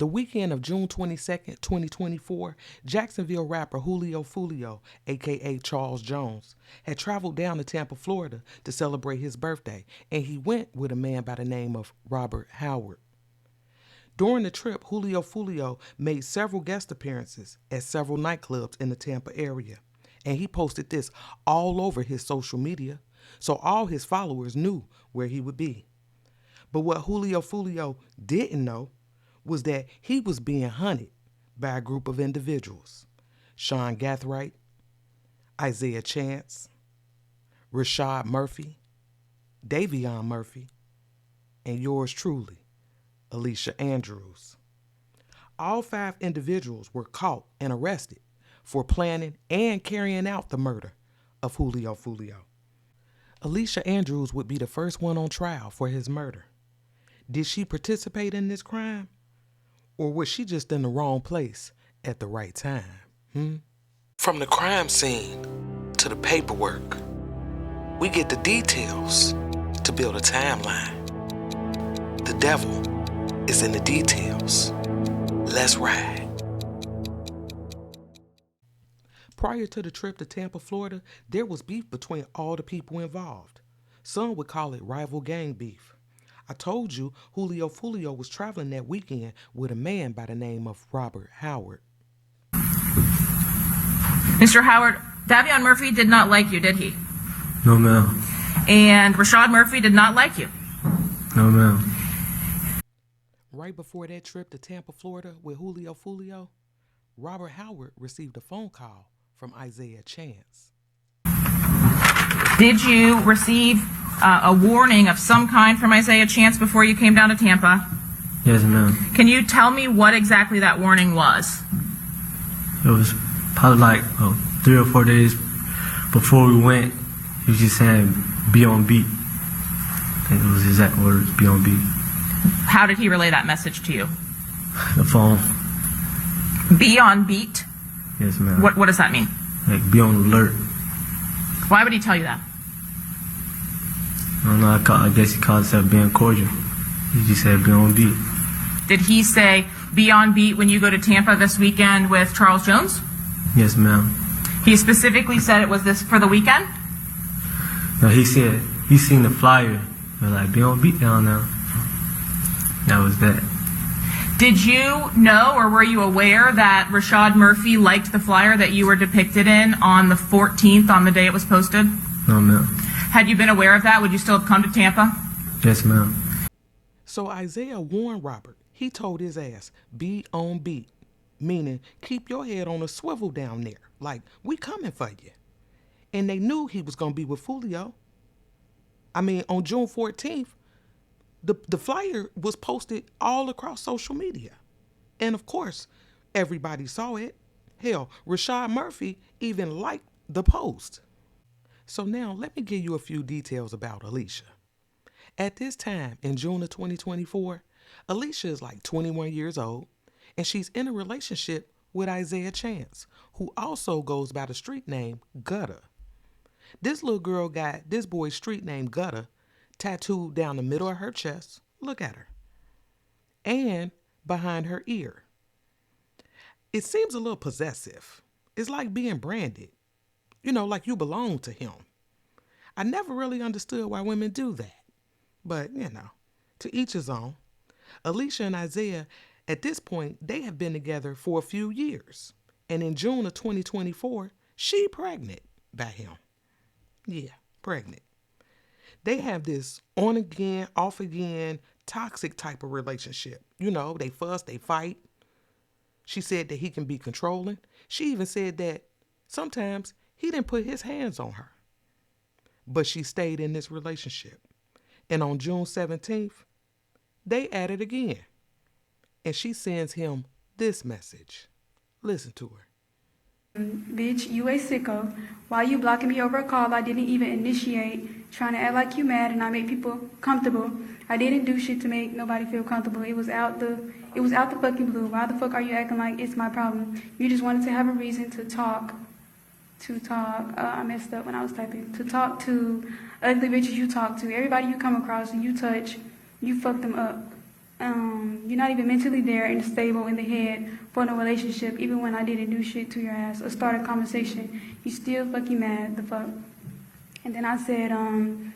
The weekend of June 22nd, 2024, Jacksonville rapper Julio Foolio, aka Charles Jones, had traveled down to Tampa, Florida to celebrate his birthday, and he went with a man by the name of Robert Howard. During the trip, Julio Foolio made several guest appearances at several nightclubs in the Tampa area, and he posted this all over his social media, so all his followers knew where he would be. But what Julio Foolio didn't know was that he was being hunted by a group of individuals: Sean Gathright, Isaiah Chance, Rashad Murphy, Davion Murphy, and yours truly, Alicia Andrews. All 5 individuals were caught and arrested for planning and carrying out the murder of Julio Foolio. Alicia Andrews would be the first one on trial for his murder. Did she participate in this crime? Or was she just in the wrong place at the right time? From the crime scene to the paperwork, we get the details to build a timeline. The devil is in the details. Let's ride. Prior to the trip to Tampa, Florida, there was beef between all the people involved. Some would call it rival gang beef. I told you Julio Foolio was traveling that weekend with a man by the name of Robert Howard. Mr. Howard, Davion Murphy did not like you, did he? No, ma'am. And Rashad Murphy did not like you? No, ma'am. Right before that trip to Tampa, Florida with Julio Foolio, Robert Howard received a phone call from Isaiah Chance. Did you receive a warning of some kind from Isaiah Chance before you came down to Tampa? Yes, ma'am. Can you tell me what exactly that warning was? It was probably like 3 or 4 days before we went. He was just saying, be on beat. I think it was his exact words, be on beat. How did he relay that message to you? The phone. Be on beat? Yes, ma'am. What does that mean? Like, be on alert. Why would he tell you that? I don't know, I guess he called himself being cordial. He just said, be on beat. Did he say, be on beat when you go to Tampa this weekend with Charles Jones? Yes, ma'am. He specifically said it was this for the weekend? No, he said, he seen the flyer. They're like, be on beat down now. That was that. Did you know or were you aware that Rashad Murphy liked the flyer that you were depicted in on the 14th, on the day it was posted? No, ma'am. Had you been aware of that, would you still have come to Tampa? Yes, ma'am. So Isaiah warned Robert. He told his ass, be on beat, meaning keep your head on a swivel down there, like we coming for you. And they knew he was going to be with Foolio. I mean, on June 14th, the flyer was posted all across social media. And of course, everybody saw it. Hell, Rashad Murphy even liked the post. So now let me give you a few details about Alicia. At this time, in June of 2024, Alicia is like 21 years old, and she's in a relationship with Isaiah Chance, who also goes by the street name Gutter. This little girl got this boy's street name Gutter tattooed down the middle of her chest, look at her, and behind her ear. It seems a little possessive. It's like being branded, like you belong to him. I never really understood why women do that, but to each his own. Alicia and Isaiah, at this point, they have been together for a few years, and in June of 2024, she pregnant by him. Yeah, pregnant. They have this on again, off again, toxic type of relationship. They fuss, they fight. She said that he can be controlling. She even said that sometimes he didn't put his hands on her. But she stayed in this relationship. And on June 17th, they at it again. And she sends him this message. Listen to her. Bitch, you a sicko. Why you blocking me over a call I didn't even initiate? Trying to act like you mad and I make people comfortable. I didn't do shit to make nobody feel comfortable. It was out the fucking blue. Why the fuck are you acting like it's my problem? You just wanted to have a reason to talk. I messed up when I was typing. To talk to ugly bitches you talk to. Everybody you come across and you touch, you fuck them up. You're not even mentally there and stable in the head for no relationship. Even when I didn't do shit to your ass or start a conversation, you still fucking mad. The fuck. And then I said, and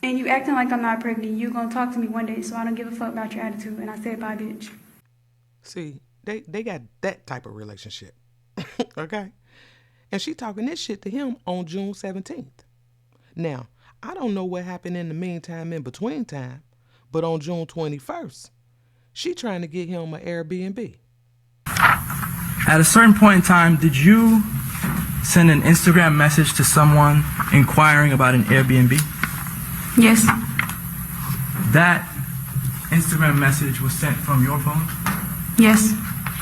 you acting like I'm not pregnant. You gonna talk to me one day, so I don't give a fuck about your attitude. And I said, bye, bitch. See, they got that type of relationship. Okay? And she talking this shit to him on June 17th. Now, I don't know what happened in the meantime, in between time, but on June 21st, she trying to get him an Airbnb. At a certain point in time, did you send an Instagram message to someone inquiring about an Airbnb? Yes. That Instagram message was sent from your phone? Yes.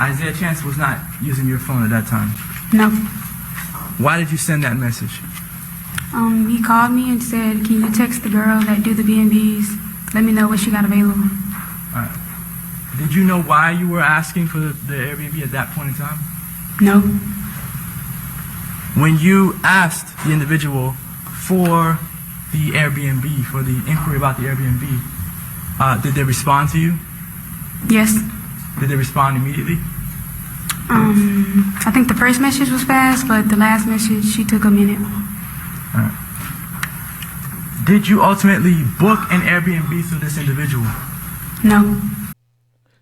Isaiah Chance was not using your phone at that time. No. Why did you send that message? He called me and said, can you text the girl that do the B&Bs? Let me know what she got available. All right. Did you know why you were asking for the Airbnb at that point in time? No. When you asked the individual for the Airbnb, for the inquiry about the Airbnb, did they respond to you? Yes. Did they respond immediately? I think the first message was fast, but the last message, she took a minute. All right. Did you ultimately book an Airbnb through this individual? No.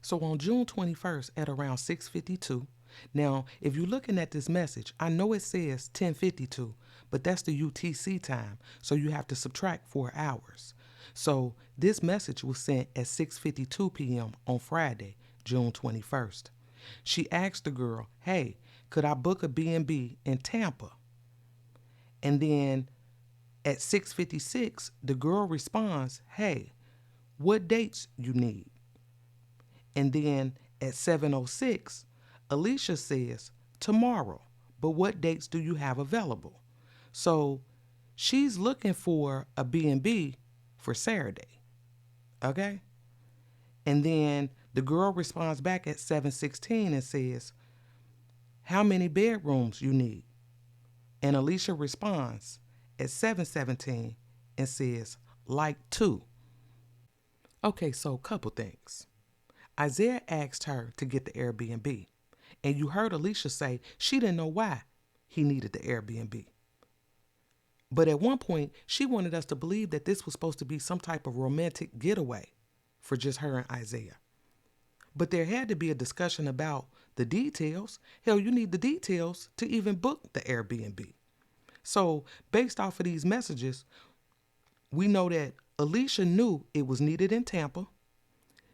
So on June 21st at around 6:52, now if you're looking at this message, I know it says 10:52, but that's the UTC time, so you have to subtract 4 hours. So this message was sent at 6:52 p.m. on Friday, June 21st. She asked the girl, hey, could I book a B&B in Tampa? And then at 6:56, the girl responds, hey, what dates you need? And then at 7:06, Alicia says, tomorrow, but what dates do you have available? So she's looking for a B&B for Saturday, okay? And then the girl responds back at 7:16 and says, how many bedrooms you need? And Alicia responds at 7:17 and says, like 2. Okay, so couple things. Isaiah asked her to get the Airbnb, and you heard Alicia say she didn't know why he needed the Airbnb. But at one point, she wanted us to believe that this was supposed to be some type of romantic getaway for just her and Isaiah. But there had to be a discussion about the details. Hell, you need the details to even book the Airbnb. So based off of these messages, we know that Alicia knew it was needed in Tampa.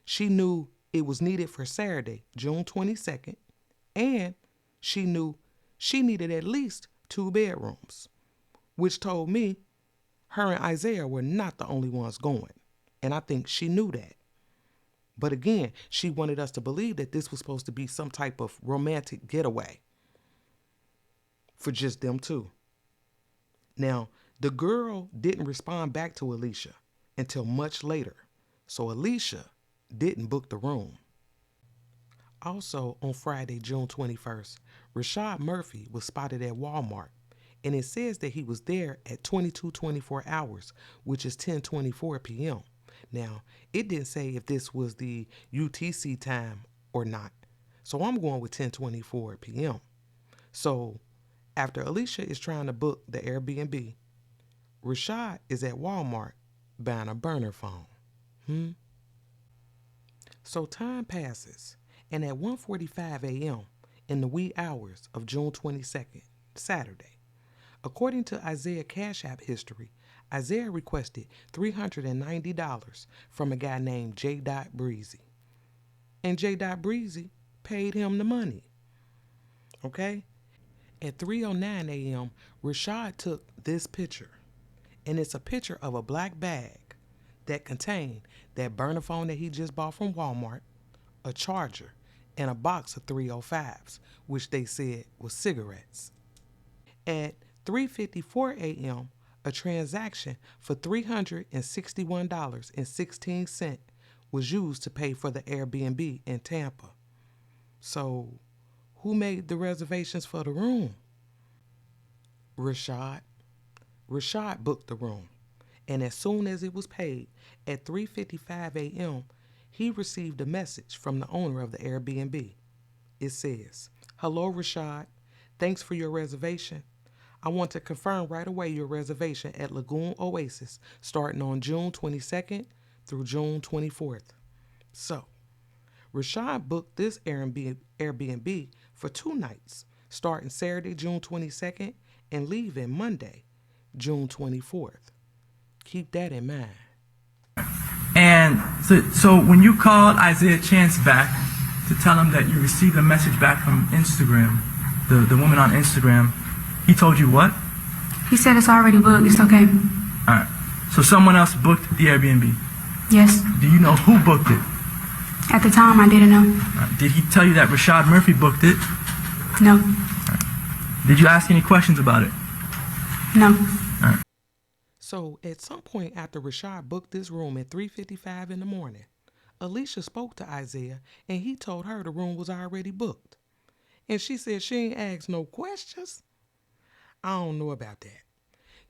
She knew it was needed for Saturday, June 22nd. And she knew she needed at least 2 bedrooms, which told me her and Isaiah were not the only ones going. And I think she knew that. But again, she wanted us to believe that this was supposed to be some type of romantic getaway for just them two. Now, the girl didn't respond back to Alicia until much later, so Alicia didn't book the room. Also, on Friday, June 21st, Rashad Murphy was spotted at Walmart, and it says that he was there at 22:24 hours, which is 10:24 p.m. Now, it didn't say if this was the UTC time or not, so I'm going with 10:24 p.m. So, after Alicia is trying to book the Airbnb, Rashad is at Walmart buying a burner phone. So time passes, and at 1:45 a.m. in the wee hours of June 22nd, Saturday, according to Isaiah CashApp history, Isaiah requested $390 from a guy named J. Breezy. And J. Breezy paid him the money. Okay? At 3:09 a.m., Rashad took this picture. And it's a picture of a black bag that contained that burner phone that he just bought from Walmart, a charger, and a box of 305s, which they said was cigarettes. At 3:54 a.m., a transaction for $361.16 was used to pay for the Airbnb in Tampa. So, who made the reservations for the room? Rashad. Rashad booked the room, and as soon as it was paid at 3:55 a.m., he received a message from the owner of the Airbnb. It says, "Hello, Rashad. Thanks for your reservation. I want to confirm right away your reservation at Lagoon Oasis starting on June 22nd through June 24th. So, Rashad booked this Airbnb for 2 nights, starting Saturday, June 22nd and leaving Monday, June 24th. Keep that in mind." And so when you called Isaiah Chance back to tell him that you received a message back from Instagram, the woman on Instagram, he told you what? He said it's already booked. It's okay. All right. So someone else booked the Airbnb. Yes. Do you know who booked it? At the time, I didn't know. All right. Did he tell you that Rashad Murphy booked it? No. Did you ask any questions about it? No. So at some point after Rashad booked this room at 3:55 in the morning, Alicia spoke to Isaiah and he told her the room was already booked. And she said she ain't asked no questions. I don't know about that.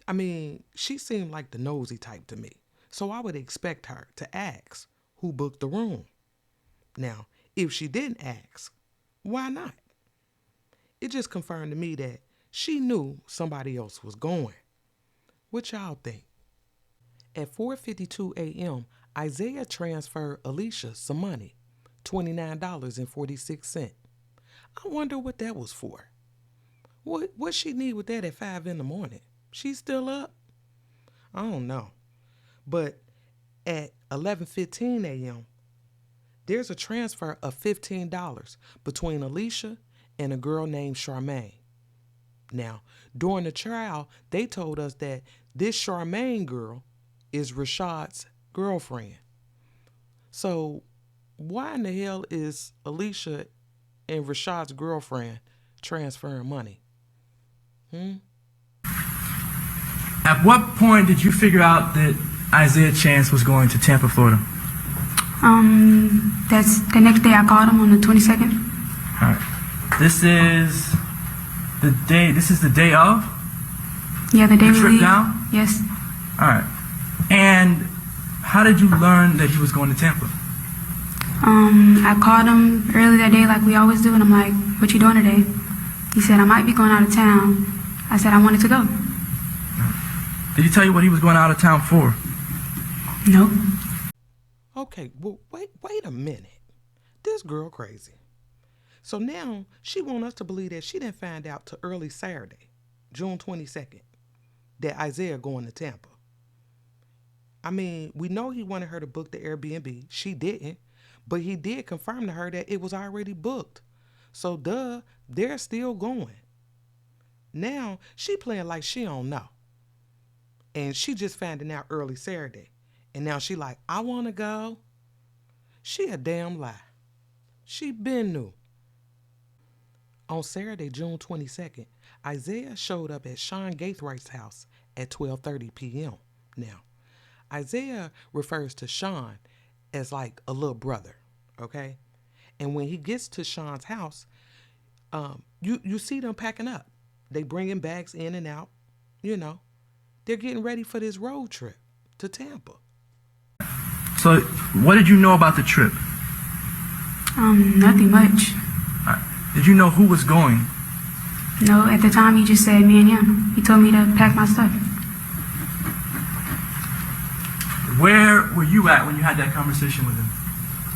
I mean, she seemed like the nosy type to me. So I would expect her to ask who booked the room. Now, if she didn't ask, why not? It just confirmed to me that she knew somebody else was going. What y'all think? At 4:52 a.m., Isaiah transferred Alicia some money, $29.46. I wonder what that was for. What she need with that at 5 in the morning? She's still up? I don't know. But at 11:15 a.m., there's a transfer of $15 between Alicia and a girl named Charmaine. Now, during the trial, they told us that this Charmaine girl is Rashad's girlfriend. So why in the hell is Alicia and Rashad's girlfriend transferring money? At what point did you figure out that Isaiah Chance was going to Tampa, Florida? That's the next day I called him on the 22nd. All right. This is the day of? Yeah, the day The we trip leave. down? Yes. All right. And how did you learn that he was going to Tampa? I called him early that day like we always do, and I'm like, "What you doing today?" He said, "I might be going out of town." I said, "I wanted to go." Did he tell you what he was going out of town for? Nope. Okay, well, wait a minute. This girl crazy. So now she want us to believe that she didn't find out till early Saturday, June 22nd, that Isaiah going to Tampa. I mean, we know he wanted her to book the Airbnb. She didn't, but he did confirm to her that it was already booked. So they're still going. Now she playing like she don't know. And she just finding out early Saturday. And now she like, "I want to go." She a damn lie. She been knew. On Saturday, June 22nd, Isaiah showed up at Sean Gaithwright's house at 12:30 p.m. Now, Isaiah refers to Sean as like a little brother, okay? And when he gets to Sean's house, you see them packing up. They bringing bags in and out, you know. They're getting ready for this road trip to Tampa. So what did you know about the trip? Nothing much. Did you know who was going? No, at the time he just said me and him. He told me to pack my stuff. Where were you at when you had that conversation with him?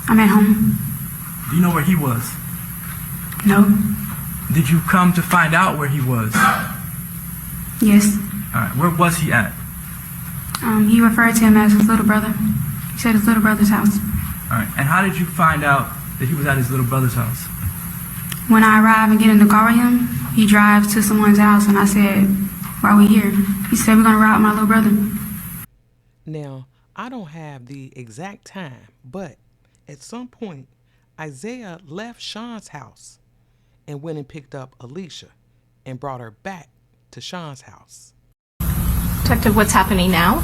I'm at home. Do you know where he was? No. Did you come to find out where he was? Yes. All right. Where was he at? He referred to him as his little brother. He said his little brother's house. All right. And how did you find out that he was at his little brother's house? When I arrive and get in the car with him, he drives to someone's house, and I said, "Why are we here?" He said, "We're going to ride with my little brother." Now, I don't have the exact time, but at some point, Isaiah left Sean's house and went and picked up Alicia and brought her back to Sean's house. Detective, what's happening now?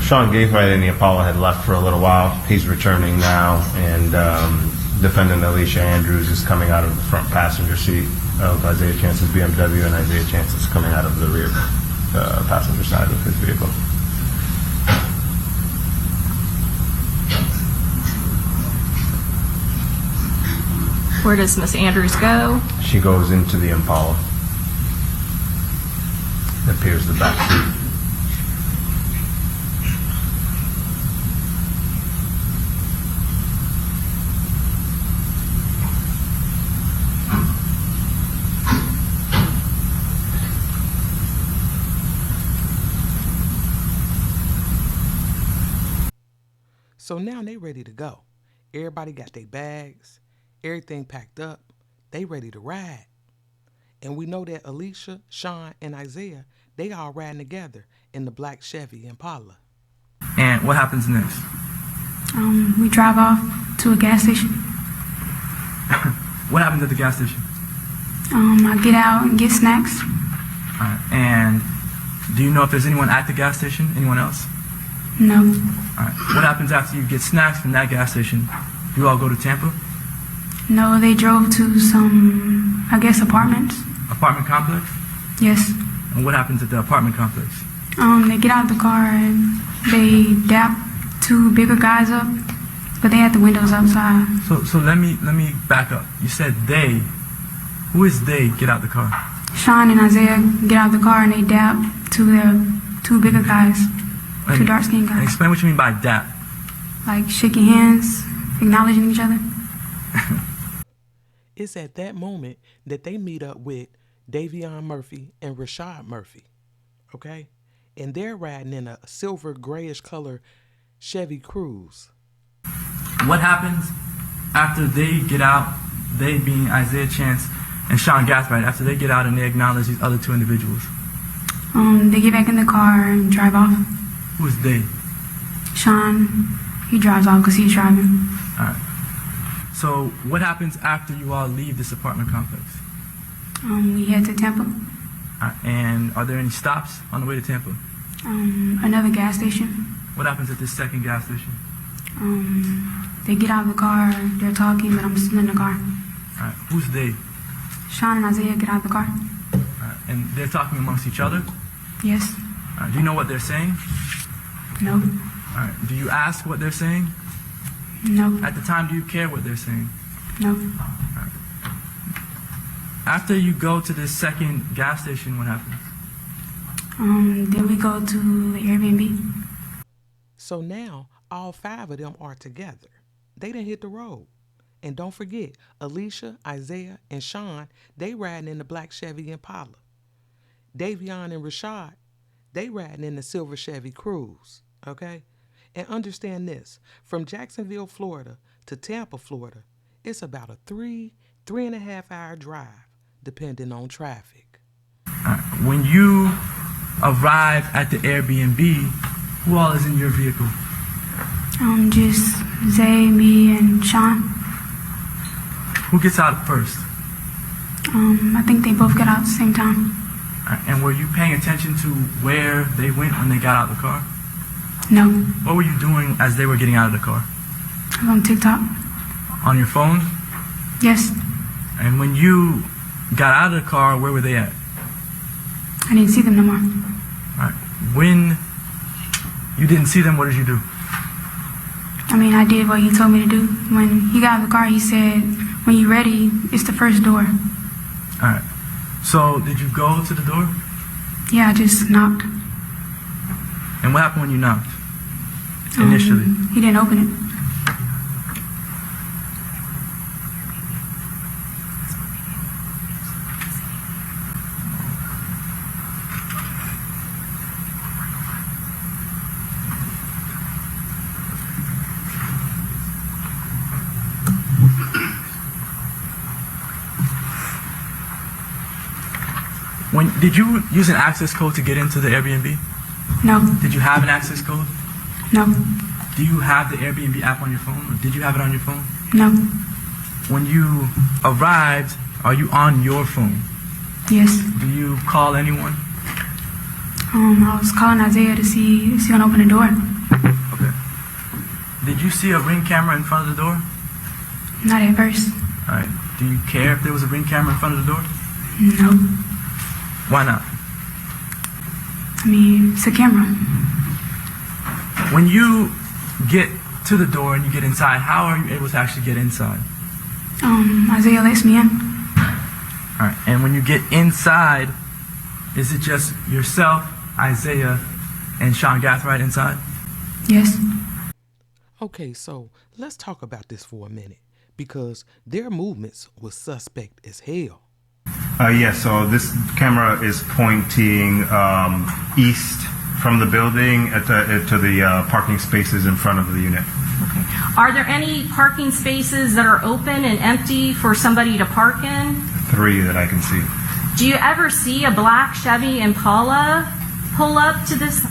Sean Gaithwright and the Apollo had left for a little while. He's returning now, and defendant Alicia Andrews is coming out of the front passenger seat of Isaiah Chance's BMW, and Isaiah Chance is coming out of the rear passenger side of his vehicle. Where does Miss Andrews go? She goes into the Impala. It appears the back seat. So now they ready to go. Everybody got their bags, everything packed up. They ready to ride. And we know that Alicia, Sean, and Isaiah, they all riding together in the black Chevy Impala. And what happens next? We drive off to a gas station. What happens at the gas station? I get out and get snacks. All right. And do you know if there's anyone at the gas station? Anyone else? No. All right. What happens after you get snacks from that gas station? You all go to Tampa? No, they drove to some, I guess, apartments. Apartment complex? Yes. And what happens at the apartment complex? They get out of the car and they dap two bigger guys up, but they had the windows outside. So let me back up. You said they. Who is they get out the car? Sean and Isaiah get out of the car and they dap two bigger guys, two dark-skinned And guys. explain what you mean by dap. Like shaking hands, acknowledging each other. It's at that moment that they meet up with Davion Murphy and Rashad Murphy, okay? And they're riding in a silver grayish color Chevy Cruze. What happens after they get out, they being Isaiah Chance and Sean Gaspard, after they get out and they acknowledge these other two individuals? They get back in the car and drive off. Who is they? Sean, he drives off because he's driving. All right. So what happens after you all leave this apartment complex? We head to Tampa. And are there any stops on the way to Tampa? Another gas station. What happens at this second gas station? They get out of the car, they're talking, but I'm still in the car. All right. Who's they? Sean and Isaiah get out of the car. All right. And they're talking amongst each other? Yes. All right. Do you know what they're saying? No. All right. Do you ask what they're saying? No. At the time, do you care what they're saying? No. After you go to this second gas station, what happens? Then we go to the Airbnb. So now all 5 of them are together. They done hit the road. And don't forget, Alicia, Isaiah, and Sean, they riding in the black Chevy Impala. Davion and Rashad, they riding in the silver Chevy Cruze, okay? And understand this, from Jacksonville, Florida to Tampa, Florida, it's about a 3.5 hour drive, depending on traffic. When you arrive at the Airbnb, who all is in your vehicle? Just Zay, me, and Sean. Who gets out first? I think they both got out at the same time. And were you paying attention to where they went when they got out of the car? No. What were you doing as they were getting out of the car? I was on TikTok. On your phone? Yes. And when you got out of the car, where were they at? I didn't see them no more. All right. When you didn't see them, what did you do? I did what he told me to do. When he got out of the car, he said, when you're ready, it's the first door. All right. So did you go to the door? Yeah, I just knocked. And what happened when you knocked? Initially? He didn't open it. Did you use an access code to get into the Airbnb? No. Did you have an access code? No. Do you have the Airbnb app on your phone, or did you have it on your phone? No. When you arrived, are you on your phone? Yes. Do you call anyone? I was calling Isaiah to see if he's gonna open the door. Okay. Did you see a Ring camera in front of the door? Not at first. All right. Do you care if there was a Ring camera in front of the door? No. Why not? It's a camera. When you get to the door and you get inside, how are you able to actually get inside? Isaiah lets me in. All right. And when you get inside, is it just yourself, Isaiah, and Sean Gathright inside? Yes. Okay, so let's talk about this for a minute because their movements was suspect as hell. So this camera is pointing east from the building to the parking spaces in front of the unit. Okay. Are there any parking spaces that are open and empty for somebody to park in? 3 that I can see. Do you ever see a black Chevy Impala pull up to this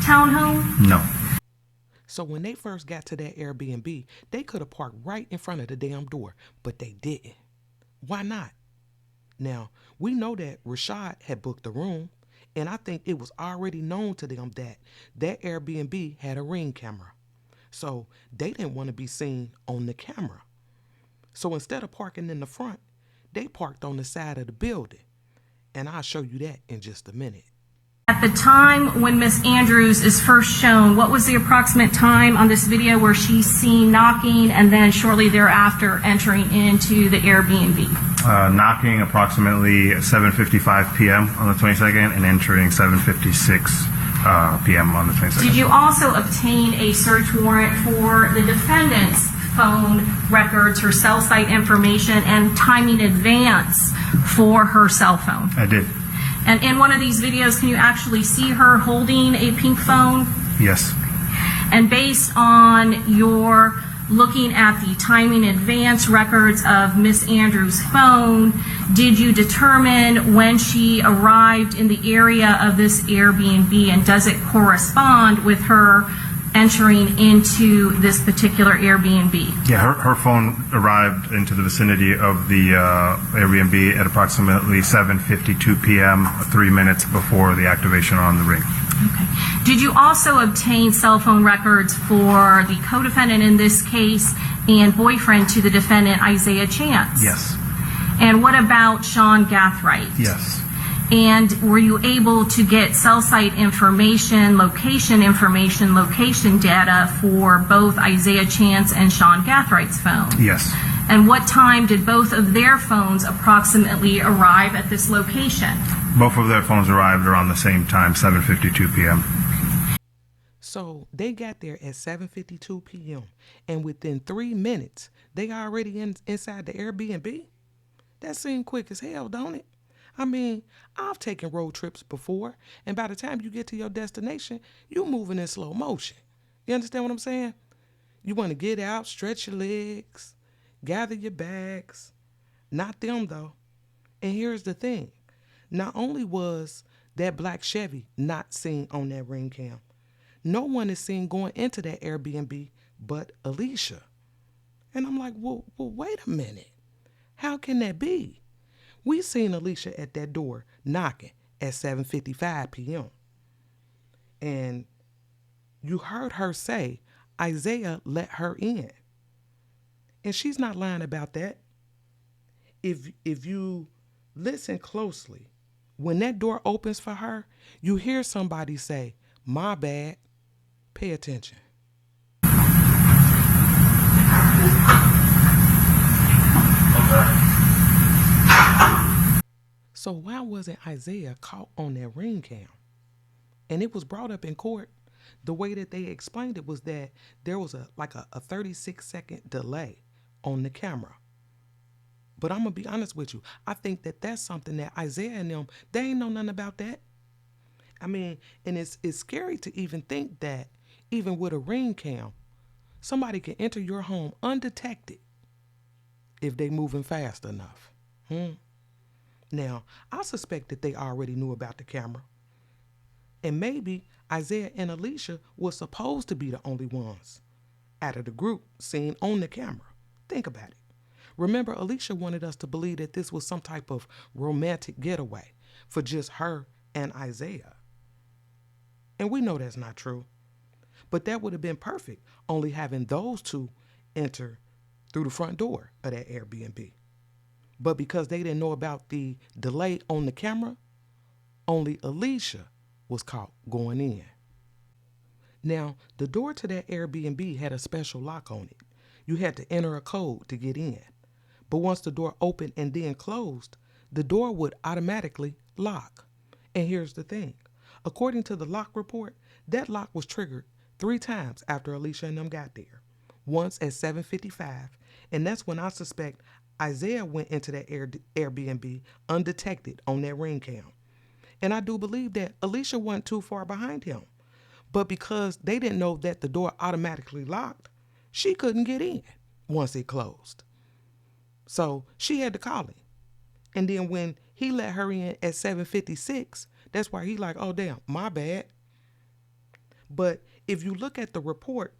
townhome? No. So when they first got to that Airbnb, they could have parked right in front of the damn door, but they didn't. Why not? Now, we know that Rashad had booked the room, and I think it was already known to them that that Airbnb had a Ring camera. So they didn't want to be seen on the camera. So instead of parking in the front, they parked on the side of the building. And I'll show you that in just a minute. At the time when Miss Andrews is first shown, what was the approximate time on this video where she's seen knocking and then shortly thereafter entering into the Airbnb? Knocking approximately 7:55 p.m. on the 22nd and entering 7:56 p.m. on the 22nd. Did you also obtain a search warrant for the defendant's phone records, her cell site information, and time in advance for her cell phone? I did. And in one of these videos, can you actually see her holding a pink phone? Yes. And based on your looking at the time in advance records of Miss Andrews' phone, did you determine when she arrived in the area of this Airbnb, and does it correspond with her entering into this particular Airbnb? Yeah, her phone arrived into the vicinity of the Airbnb at approximately 7:52 p.m., 3 minutes before the activation on the Ring. Okay. Did you also obtain cell phone records for the co-defendant in this case and boyfriend to the defendant, Isaiah Chance? Yes. And what about Sean Gathright? Yes. And were you able to get cell site information, location data for both Isaiah Chance and SeanGathright's phone? Yes. And what time did both of their phones approximately arrive at this location? Both of their phones arrived around the same time, 7:52 p.m. So they got there at 7:52 p.m. and within 3 minutes, they already inside the Airbnb? That seemed quick as hell, don't it? I mean, I've taken road trips before, and by the time you get to your destination, you're moving in slow motion. You understand what I'm saying? You want to get out, stretch your legs, gather your bags. Not them, though. And here's the thing. Not only was that black Chevy not seen on that Ring cam, no one is seen going into that Airbnb but Alicia. And I'm like, well, wait a minute. How can that be? We seen Alicia at that door knocking at 7:55 p.m. And you heard her say Isaiah let her in. And she's not lying about that. If you listen closely, when that door opens for her, you hear somebody say, "My bad." Pay attention. So why wasn't Isaiah caught on that Ring cam? And it was brought up in court. The way that they explained it was that there was a 36-second delay on the camera. But I'm going to be honest with you. I think that that's something that Isaiah and them, they ain't know nothing about that. I mean, and it's scary to even think that even with a Ring cam, somebody can enter your home undetected if they moving fast enough. Now, I suspect that they already knew about the camera. And maybe Isaiah and Alicia were supposed to be the only ones out of the group seen on the camera. Think about it. Remember, Alicia wanted us to believe that this was some type of romantic getaway for just her and Isaiah. And we know that's not true. But that would have been perfect, only having those two enter through the front door of that Airbnb. But because they didn't know about the delay on the camera, only Alicia was caught going in. Now, the door to that Airbnb had a special lock on it. You had to enter a code to get in. But once the door opened and then closed, the door would automatically lock. And here's the thing. According to the lock report, that lock was triggered 3 times after Alicia and them got there. Once at 7:55, and that's when I suspect Isaiah went into that Airbnb undetected on that ring cam. And I do believe that Alicia wasn't too far behind him. But because they didn't know that the door automatically locked, she couldn't get in once it closed. So she had to call him. And then when he let her in at 7:56, that's why he like, oh damn, my bad. But if you look at the report,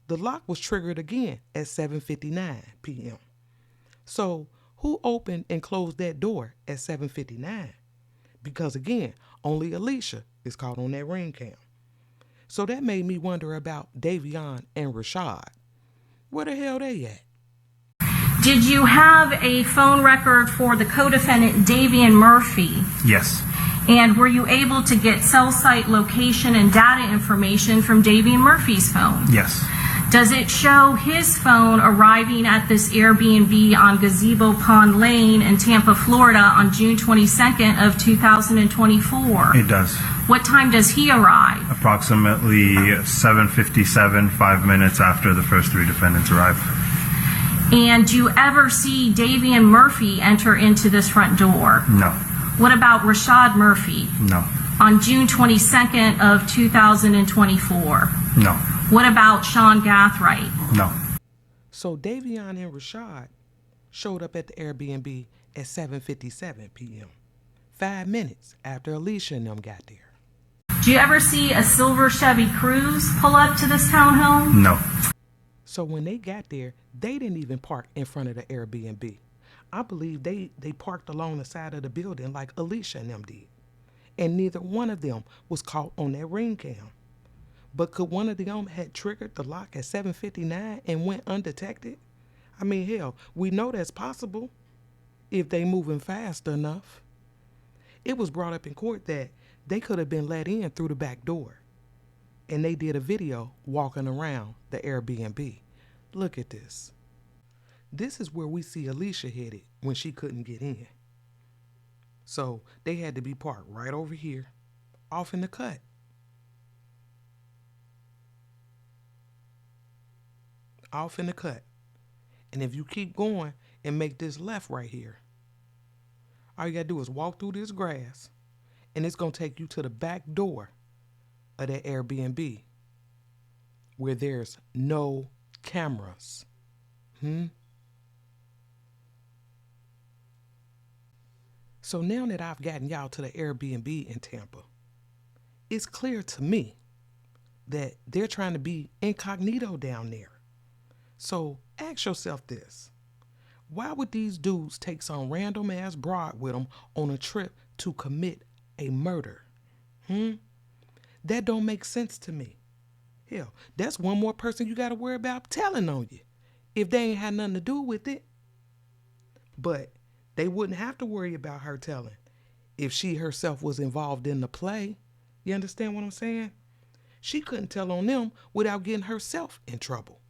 the lock was triggered again at 7:59 p.m. So who opened and closed that door at 7:59? Because again, only Alicia is caught on that ring cam. So that made me wonder about Davion and Rashad. Where the hell they at? Did you have a phone record for the co-defendant Davion Murphy? Yes. And were you able to get cell site location and data information from Davion Murphy's phone? Yes. Does it show his phone arriving at this Airbnb on Gazebo Pond Lane in Tampa, Florida on June 22nd of 2024? It does. What time does he arrive? Approximately 7:57, 5 minutes after the first 3 defendants arrive. And do you ever see Davion Murphy enter into this front door? No. What about Rashad Murphy? No. On June 22nd of 2024? No. What about Sean Gathright? No. So Davion and Rashad showed up at the Airbnb at 7:57 p.m., 5 minutes after Alicia and them got there. Do you ever see a silver Chevy Cruze pull up to this townhome? No. So when they got there, they didn't even park in front of the Airbnb. I believe they parked along the side of the building like Alicia and them did. And neither one of them was caught on that ring cam. But could one of them had triggered the lock at 7:59 and went undetected? I mean, hell, we know that's possible if they moving fast enough. It was brought up in court that they could have been let in through the back door. And they did a video walking around the Airbnb. Look at this. This is where we see Alicia headed when she couldn't get in. So they had to be parked right over here, off in the cut. Off in the cut. And if you keep going and make this left right here, all you gotta do is walk through this grass and it's gonna take you to the back door of that Airbnb where there's no cameras. So now that I've gotten y'all to the Airbnb in Tampa, it's clear to me that they're trying to be incognito down there. So ask yourself this. Why would these dudes take some random ass broad with them on a trip to commit a murder? That don't make sense to me. Hell, that's one more person you got to worry about telling on you if they ain't had nothing to do with it. But they wouldn't have to worry about her telling if she herself was involved in the play. You understand what I'm saying? She couldn't tell on them without getting herself in trouble.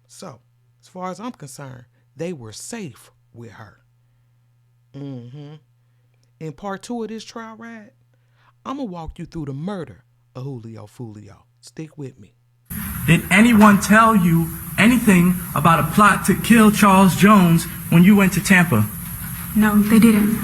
So, as far as I'm concerned, they were safe with her. In part 2 of this trial ride, I'm going to walk you through the murder of Julio Foolio. Stick with me. Did anyone tell you anything about a plot to kill Charles Jones when you went to Tampa? No, they didn't.